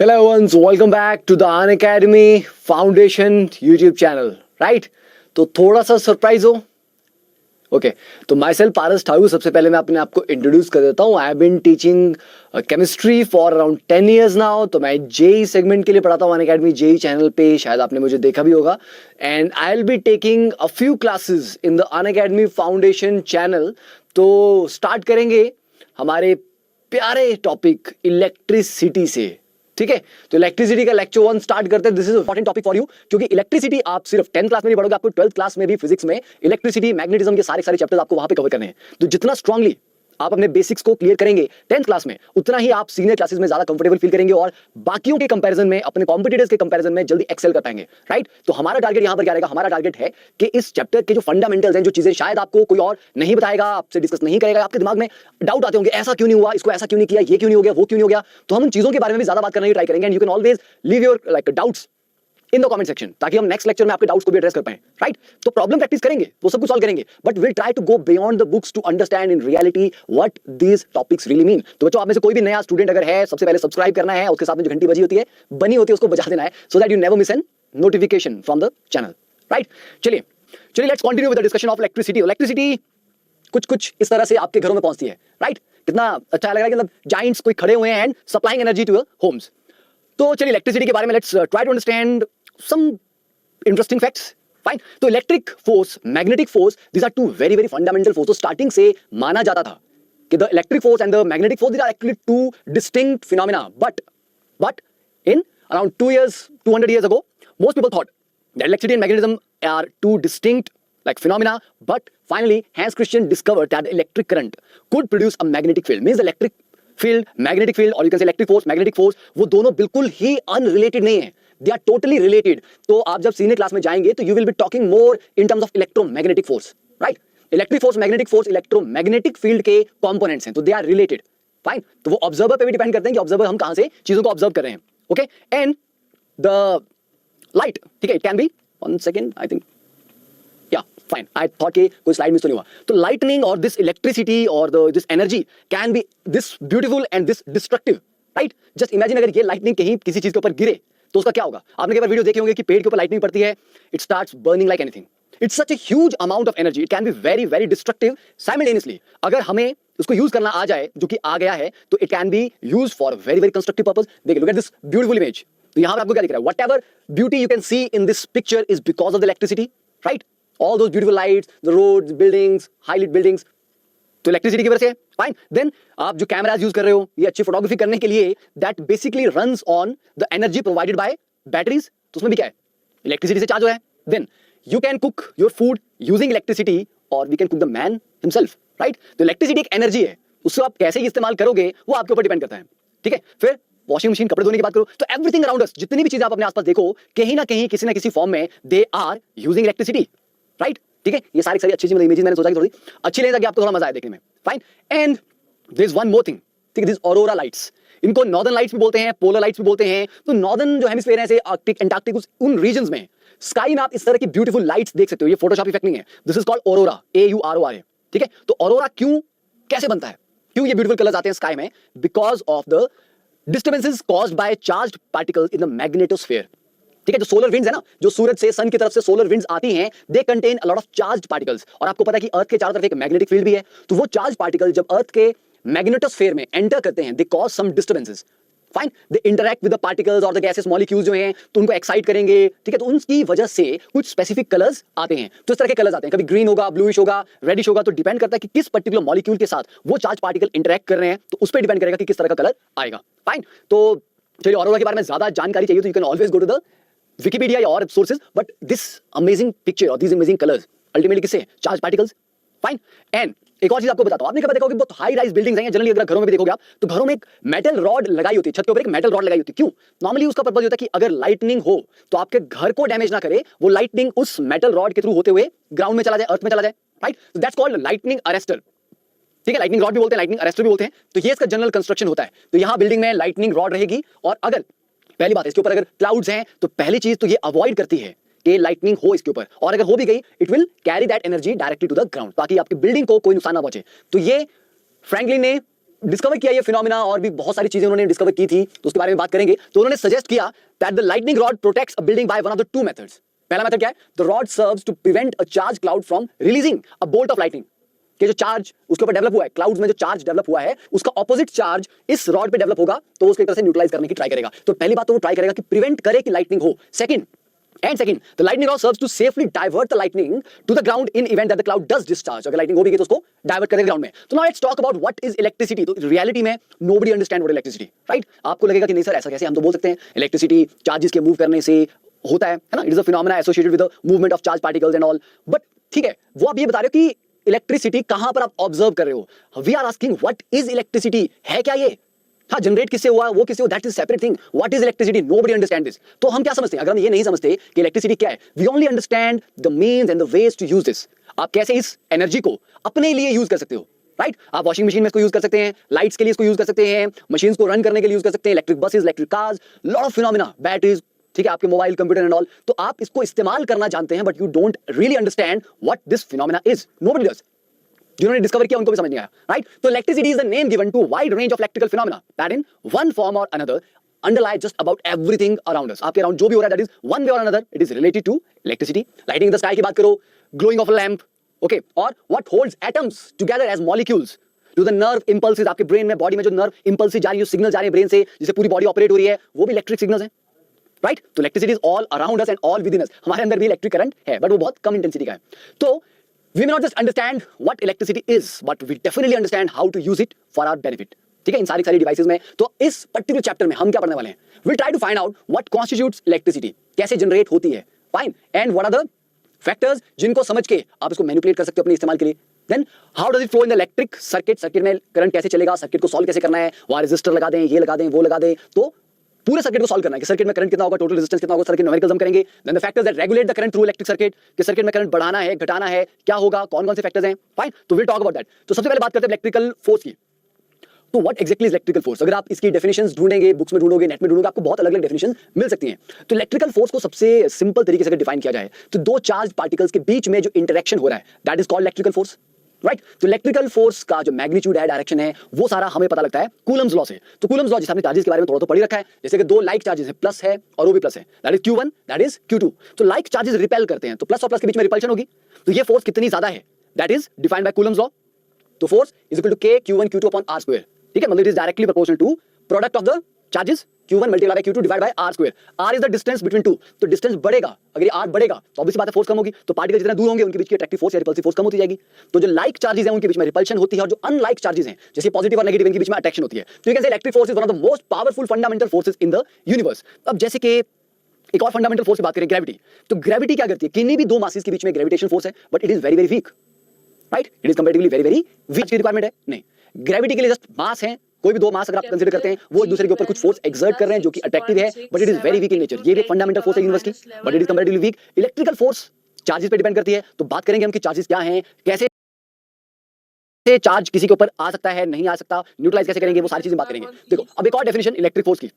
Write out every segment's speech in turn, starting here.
Hello everyone, welcome back to the Unacademy Foundation YouTube channel, right? तो थोड़ा सा surprise हो ओके तो माई सेल्फ पारस ठाकुर। सबसे पहले मैं अपने आपको इंट्रोड्यूस कर देता हूँ। I have been teaching chemistry for around 10 years now. तो मैं जेई सेगमेंट के लिए पढ़ाता हूँ अनअकैडमी जेई चैनल पे, शायद आपने मुझे देखा भी होगा। And I will be taking a few classes in the Unacademy foundation channel. तो स्टार्ट करेंगे हमारे प्यारे टॉपिक इलेक्ट्रिसिटी से, ठीक है। तो इलेक्ट्रिसिटी का लेक्चर 1 स्टार्ट करते हैं। This is important topic for you, क्योंकि इलेक्ट्रिसिटी आप सिर्फ 10th क्लास में नहीं पढ़ोगे, आपको 12th क्लास में भी फिजिक्स में इलेक्ट्रिसिटी मैग्नेटिज्म के सारे चैप्टर्स आपको वहां पे कवर करने हैं। तो जितना स्ट्रांगली आप अपने बेसिक्स को क्लियर करेंगे 10th क्लास में, उतना ही आप सीनियर क्लासेस में ज्यादा कंफर्टेबल फील करेंगे और बाकियों के कंपैरिजन में, अपने कॉम्पिटिटर्स के कंपैरिजन में जल्दी एक्सेल कर पाएंगे, राइट। तो हमारा टारगेट यहां पर क्या रहेगा? हमारा टारगेट है कि इस चैप्टर के जो फंडामेंटल्स हैं, जो चीजें शायद आपको कोई और नहीं बताएगा, आपसे डिस्कस नहीं करेगा, आपके दिमाग में डाउट आते होंगे, ऐसा क्यों नहीं हुआ, इसको ऐसा क्यों नहीं किया, ये क्यों नहीं हो गया, वो क्यों नहीं हो गया, तो हम उन चीजों के बारे में भी ज्यादा बात करने की ट्राई करेंगे। And you can always leave your doubts in the comment section, ताकि हम नेक्स्ट लेक्चर में आपके डाउट्स को भी एड्रेस कर पाएं, राइट। तो प्रॉब्लम प्रैक्टिस करेंगे, वो सब कुछ सॉल्व करेंगे, but will try to go beyond the books to understand in reality what these topics really mean. तो बच्चों, आप में से कोई भी नया स्टूडेंट अगर है, सबसे पहले सब्सक्राइब करना है, उसके साथ में जो घंटी बजी होती है, बनी होती है, उसको बजा देना है, so that you never miss an notification from the channel, right. चलिए let's continue with the discussion of electricity. Electricity कुछ इस तरह से आपके घरों में पहुंचती है, राइट। कितना अच्छा लग रहा है कि मतलब जाइंट्स कोई खड़े हुए हैं and supplying energy to your homes. तो चलिए इलेक्ट्रिसिटी के बारे में let's try to understand some interesting facts, fine. तो electric force, magnetic force, these are two very very fundamental force. तो स्टार्टिंग से माना जाता था कि the electric force and the magnetic force, these are actually two distinct phenomena, but in around 200 years ago, most people thought that electricity and magnetism are two distinct phenomena, but finally Hans Christian discovered that the electric current could produce a magnetic field. Means electric field, magnetic field, or you can say electric force, magnetic force, वो दोनों बिल्कुल ही unrelated नहीं है, they are totally related. तो आप जब senior class में जाएंगे तो you will be talking more in terms of electromagnetic force, right? Electric force, magnetic force, electromagnetic field के components हैं, तो they are related, fine. तो वो ऑब्जर्वर पे भी डिपेंड करते हैं कि ऑब्जर्वर हम कहां से चीजों को ऑब्जर्व कर रहे हैं, okay. And the light, ठीक है, it can be, one second, I think, yeah, fine, I thought कि कोई स्लाइड मिस तो नहीं हुआ। तो lightning or this electricity or this energy can be this beautiful and this destructive, right? Just imagine अगर ये lightning कहीं किसी चीज के ऊपर गिरे तो उसका क्या होगा? आपने कई बार वीडियो देखे होंगे कि पेड़ के ऊपर lightning पड़ती है, it starts burning like anything. It's such a huge amount of energy, it can be very very destructive simultaneously. अगर हमें उसको यूज करना आ जाए, जो कि आ गया है, तो it can be use for very very constructive purpose. देखिए, look at this beautiful image. तो यहां पर आपको क्या दिख रहा है? Whatever beauty you can see in this picture is because of the electricity, right. All those beautiful lights, the roads, buildings, highlight buildings, तो इलेक्ट्रिसिटी की वजह से, फाइन। देन आप जो कैमराज यूज कर रहे हो ये अच्छी फोटोग्राफी करने के लिए, that basically runs on the energy provided by batteries. तो उसमें भी क्या है? इलेक्ट्रिसिटी से चार्ज हो रहा है। Then you can cook your food using electricity, और we can cook the man himself, right. तो इलेक्ट्रिसिटी एक एनर्जी है, उसको आप कैसे इस्तेमाल करोगे वो आपके ऊपर डिपेंड करता है, ठीक है। फिर वॉशिंग मशीन, कपड़े धोने की बात करो, तो एवरीथिंग अराउंड अस, जितनी भी चीजें आप अपने आसपास देखो, कहीं ना कहीं किसी ना किसी फॉर्म में they are using electricity, right, ठीक है। ये सारी अच्छी चीजें, इमेजेस मैंने सोचा कि थोड़ी अच्छी लगे ताकि आपको थोड़ा मजा आए देखने में, fine. And there is one more thing, ठीक है, दिस ऑरोरा लाइट्स। इनको नॉर्दर्न लाइट्स भी बोलते हैं, पोलर लाइट्स भी बोलते हैं। तो नॉर्दर्न जो हेमिस्फीयर है, आर्कटिक, एंटार्क्टिक, उन रीजंस में स्काई में आप इस तरह की ब्यूटीफुल लाइट्स देख सकते हो। ये फोटोशॉप इफेक्ट नहीं है, this is called aurora, AURORA, ठीक है। तो ऑरोरा क्यों, कैसे बनता है, क्यों ये ब्यूटीफुल कलर्स आते हैं स्काई में? Because of the disturbances caused by charged particles in the magnetosphere, ठीक है। जो सोलर विंड्स है ना, जो सूरज से, सन की तरफ से सोलर विंड्स आती हैं, they contain a lot of charged particles. और आपको पता है कि अर्थ के चारों तरफ एक मैग्नेटिक फील्ड भी है। तो वो चार्ज पार्टिकल जब अर्थ के मैग्नेटोस्फीयर में एंटर करते हैं, they cause some disturbances, fine. They interact with the particles और द गैसेस, मॉलिक्यूल्स जो हैं, तो उनको एक्साइट करेंगे, ठीक है। तो उनकी वजह से कुछ स्पेसिफिक कलर्स आते हैं। तो इस तरह के कलर्स आते हैं, कभी ग्रीन होगा, ब्लूइश होगा, रेडिश होगा। तो डिपेंड करता है कि किस पर्टिकुलर मॉलिक्यूल के साथ वो चार्ज पार्टिकल इंटरैक्ट कर रहे हैं, तो उस पर डिपेंड करेगा कि किस तरह का कलर आएगा, फाइन। तो चलिए, ऑरोरा के बारे में ज्यादा जानकारी चाहिए तो you can always go to the Wikipedia या और sources, but this amazing picture और दिस अमेजिंग कलर्स अल्टीमेटली किससे? Charge particles, fine. एंड एक और चीज आपको बताता हूं, आपने कभी देखा होगा बहुत हाई राइज बिल्डिंग्स हैं, जनरली अगर घरों में भी देखोगे आप, तो घरों में एक मेटल रॉड लगाई होती है, छत के ऊपर एक मेटल रॉड लगाई होती है। क्यों? नॉर्मली उसका पर्पस होता है कि अगर लाइटनिंग हो तो आपके घर को डैमेज ना करे, वो लाइटनिंग उस मेटल रॉड के थ्रू होते हुए ग्राउंड में चला जाए, अर्थ में चला जाए, right. That's called lightning arrester, ठीक है। लाइटनिंग रॉड भी बोलते हैं, लाइटनिंग अरेस्टर भी बोलते हैं। तो ये इसका जनरल कंस्ट्रक्शन होता है। तो यहां बिल्डिंग में लाइटनिंग रॉड रहेगी, और अगर पहली बात इसके ऊपर अगर क्लाउड्स हैं, तो पहली चीज तो ये अवॉइड करती है कि लाइटनिंग हो इसके ऊपर, और अगर हो भी गई, it will carry that energy directly to the ground, ताकि आपकी बिल्डिंग को कोई नुकसान ना पहुंचे। तो ये फ्रैंकलिन ने डिस्कवर किया ये फिनोमिना और भी बहुत सारी चीजें उन्होंने डिस्कवर की थी, तो उसके बारे में बात करेंगे। तो उन्होंने सजेस्ट किया that the lightning rod protects a building by one of the two methods. पहला मेथड क्या है? The rod serves to prevent a charge cloud from releasing a bolt of lightning. कि जो चार्ज उसके ऊपर डेवलप हुआ है, क्लाउड्स में जो चार्ज डेवलप हुआ है, उसका ऑपोजिट चार्ज इस रॉड पे डेवलप होगा, तो उसके तरह से न्यूट्रलाइज करने की ट्राई करेगा। तो पहली बात तो वो ट्राई करेगा कि प्रिवेंट करे कि लाइटनिंग हो। Second, the lightning rod serves to safely divert the lightning to the ground in event that the cloud does discharge. अगर lightning हो भी गई तो उसको डाइवर्ट करेगा ग्राउंड में। तो now let's talk about what is electricity। तो रियलिटी में nobody understand what electricity, right? आपको लगेगा कि नहीं सर ऐसा कैसे, हम तो बोल सकते हैं इलेक्ट्रिसिटी चार्जेस के मूव करने से होता है ना, it is a phenomena associated with the movement of charge particles and all. But ठीक है, वो आप ये बता रहे हो कि इलेक्ट्रिसिटी कहां पर आप ऑब्जर्व कर रहे हो। We are asking what is electricity, है क्या ये? हाँ, जनरेट किससे हुआ, वो किससे हुआ, that is separate thing. What is electricity, nobody understand this. तो हम क्या समझते हैं? अगर हम ये नहीं समझते कि इलेक्ट्रिसिटी क्या है, we only understand the means and the ways to use this. आप कैसे इस एनर्जी को अपने लिए यूज कर सकते हो, राइट? आप वॉशिंग मशीन में इसको यूज कर सकते हैं, लाइट्स के लिए इसको यूज कर सकते हैं, मशीन्स को रन करने के लिए यूज कर सकते हैं, electric buses, electric cars, lot of phenomena, batteries, ठीक है, आपके मोबाइल, कंप्यूटर एंड ऑल। तो आप इसको इस्तेमाल करना जानते हैं, but you don't really understand what this phenomena is. Nobody does. जिन्होंने डिस्कवर किया उनको भी समझ नहीं आया, राइट? तो electricity is the name given to wide range of electrical phenomena that in one form or another underlie just about everything around us. आपके अराउंड जो भी हो रहा है that is one way or another it is related to electricity. Lighting in the sky की बात करो, glowing of a lamp, okay, और what holds atoms together as molecules to the nerve impulses. आपके ब्रेन में, body में जो nerve impulses जा रही है, सिग्नल जा रहे हैं ब्रेन से, जिससे पूरी बॉडी ऑपरेट हो रही है, वो भी इलेक्ट्रिक सिग्नल्स हैं, राइट? तो electricity is all around us and all within us. हमारे अंदर भी इलेक्ट्रिक करंट है, बट वो बहुत कम इंटेंसिटी का है। तो we may not just understand what electricity is, but we definitely understand how to use it for our benefit। ठीक है, इन सारी डिवाइसेस में। तो इस पर्टिकुलर चैप्टर में हम क्या पढ़ने वाले हैं? we'll try to find out what constitutes electricity, कैसे जनरेट होती है, fine, and what are the factors जिनको समझ के आप इसको मैनिपुलेट कर सकते हो अपने इस्तेमाल के लिए। Then how does it flow in the electric circuit, circuit में करंट कैसे चलेगा, सर्किट को सॉल्व कैसे करना है, वहां रेजिस्टर लगा दें, ये लगा दें, वो लगा दें, तो पूरे सर्किट को सॉल्व करना है कि सर्किट में करंट कितना होगा, टोटल रेजिस्टेंस कितना होगा, सर्किट न्यूमेरिकल्स हम करेंगे। Then the factors that regulate the current through electric circuit, कि सर्किट में करंट बढ़ाना है, घटाना है, क्या होगा, कौन कौन से फैक्टर्स हैं, फाइन। तो विल टॉक अबाउट दैट। तो सबसे पहले बात करते हैं इलेक्ट्रिकल फोर्स की। तो what exactly is electrical force? अगर आप इसकी डेफिनेशंस ढूंढेंगे, बुक्स में ढूंढोगे, नेट में ढूंढोगे, आपको बहुत अलग अलग डेफिनेशन मिल सकती हैं। तो इलेक्ट्रिकल फोर्स को सबसे सिंपल तरीके से अगर डिफाइन किया जाए तो दो चार्ज पार्टिकल्स के बीच में जो इंटरेक्शन हो रहा है that is called electrical force, right? तो इलेक्ट्रिकल फोर्स का जो मैग्नीट्यूड है, डायरेक्शन है, वो सारा हमें पता लगता है कूलम्स लॉ से। तो कूलम्स लॉ, जिसे हमने चार्जेस के बारे में थोड़ा तो पढ़ ही रखा है, जैसे कि दो लाइक चार्जेस है, प्लस है और वो भी प्लस है, that is Q1, that is Q2। तो लाइक चार्जेस रिपेल करते हैं, तो प्लस और प्लस के बीच में रिपल्शन होगी। तो ये फोर्स कितनी ज्यादा है that is defined by Coulomb's law. तो force is equal to K Q1 Q2 upon R square, ठीक है? मतलब it is directly proportional to product of the charges Q1 multiply by Q2 divide by R square. R is the distance between two. तो distance बढ़ेगा, अगर ये R बढ़ेगा तो obviously बात है फोर्स कम होगी। तो पार्टिकल जितना दूर होंगे उनके बीच की अट्रैक्टिव फोर्स या रिपल्सिव फोर्स कम होती जाएगी। तो जो लाइक चार्जेस हैं उनके बीच में रिपल्शन होती है, और जो अनलाइक चार्जेस हैं जैसे पॉजिटिव और नेगेटिव, इनके बीच में अट्रैक्शन होती है। तो you can say electric force is one of the most powerful fundamental forces in the universe. अब जैसे कि एक और फंडामेंटल फोर्स की बात करें, ग्रेविटी। तो ग्रेविटी क्या करती है? किन्हीं भी दो मासेस के बीच में ग्रेविटेशन फोर्स है, but it is very very weak, right? It is comparatively very very weak. की रिक्वायरमेंट है नहीं, ग्रेविटी के लिए जस्ट मास है, कोई भी दो मास अगर आप कंसीडर करते हैं, वो एक दूसरे के ऊपर कुछ फोर्स एक्सर्ट कर रहे हैं जो कि अट्रैक्टिव है, but it is very weak in nature. ये भी फंडामेंटल फोर्स है यूनिवर्स की, but it is comparatively weak. Electrical force charges पे डिपेंड करती है। तो बात करेंगे हम कि चार्जेस क्या हैं, कैसे चार्ज किसी के ऊपर आ सकता है, नहीं आ सकता, न्यूट्रलाइज कैसे करेंगे, वो सारी चीजें बात करेंगे। देखो, अब एक और डेफिनेशन इलेक्ट्रिक फोर्स की,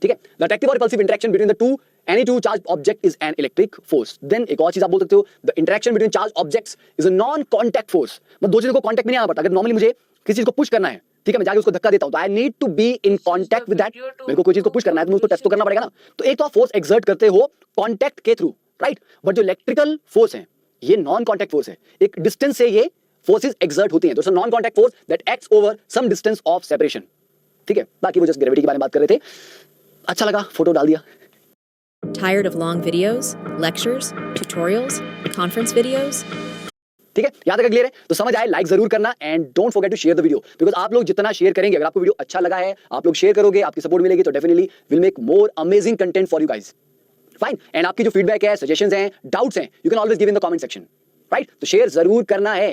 ठीक है? द अट्रैक्टिव और repulsive interaction between the two any two charge object is an electric force. Then एक और चीज आप बोल सकते हो, the interaction between charge objects is a non contact force. मतलब दो चीजों को कॉन्टैक्ट में नहीं आना पड़ता। अगर नॉर्मली मुझे किसी चीज को पुश करना है, ठीक है, मैं जाके उसको धक्का देता हूं, तो I need to be in contact with that. मेरे को कोई चीज को पुश करना है तो मुझे उसको टच तो करना पड़ेगा ना। तो एक तो आप फोर्स एक्सर्ट करते हो कॉन्टैक्ट के थ्रू, राइट? बट जो इलेक्ट्रिकल फोर्स है ये नॉन कॉन्टैक्ट फोर्स है, एक डिस्टेंस से ये फोर्सेस एक्सर्ट होती हैं। तो non contact force that acts over some distance of separation, ठीक है? बाकी वो जस्ट ग्रेविटी के बारे में बात कर रहे थे। अच्छा लगा, फोटो डाल दिया। Tired of long videos, lectures, tutorials, conference videos? ठीक है, यहां तक क्लियर है? तो समझ आए, लाइक जरूर करना and don't forget to share the video, because आप लोग जितना शेयर करेंगे, अगर आपको वीडियो अच्छा लगा है, आप लोग शेयर करोगे, आपकी सपोर्ट मिलेगी, तो definitely will make more amazing content for you guys, fine. And आपकी जो फीडबैक है, सजेशंस हैं, डाउट्स हैं, you can always give in the comment section, right? तो शेयर जरूर करना है,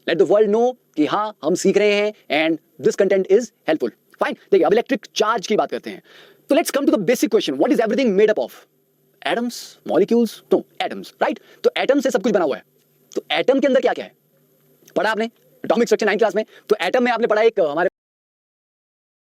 लेट द वर्ल्ड नो कि हाँ हम सीख रहे हैं and this content is helpful, fine. देखिए, अब इलेक्ट्रिक चार्ज की बात करते हैं। तो let's come to the basic question, what is everything made up of? Atoms, molecules? No, atoms, right? तो एटम से सब कुछ बना हुआ है। तो एटम के अंदर क्या क्या है पढ़ा आपने एटॉमिक स्ट्रक्चर 9th क्लास में? तो एटम में आपने पढ़ा एक हमारे